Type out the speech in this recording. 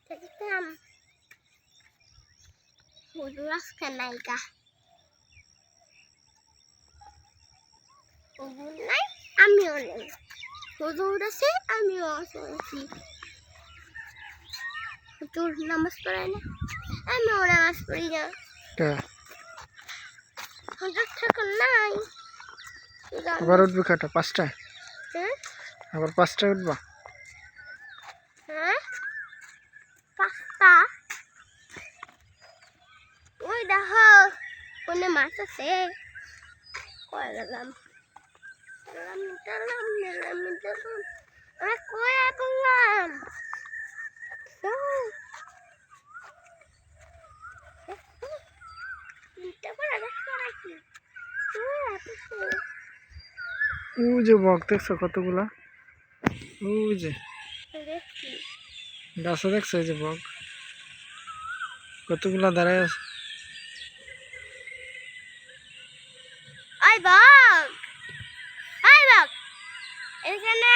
দেখতাম হুজুর আজকে নাইকা হুজুর নাই আমিও নেই হুজুর আছে আমিও আছি হুজুর নামাজ পড়ায় না আমিও নামাজ পড়ি না হুজুর ঠাকুর নাই আবার উঠবে কটা 5টায় আবার 5টায় উঠবা হ্যাঁ 5টা ওই দেখো কোনে মাছ আছে কয় গেলাম কয়ে বললাম ওই যে বক দেখছো কতগুলা ওই যে গাছে দেখছো এই যে বক কতগুলা দাঁড়ায় আছে আই বাঘ এখানে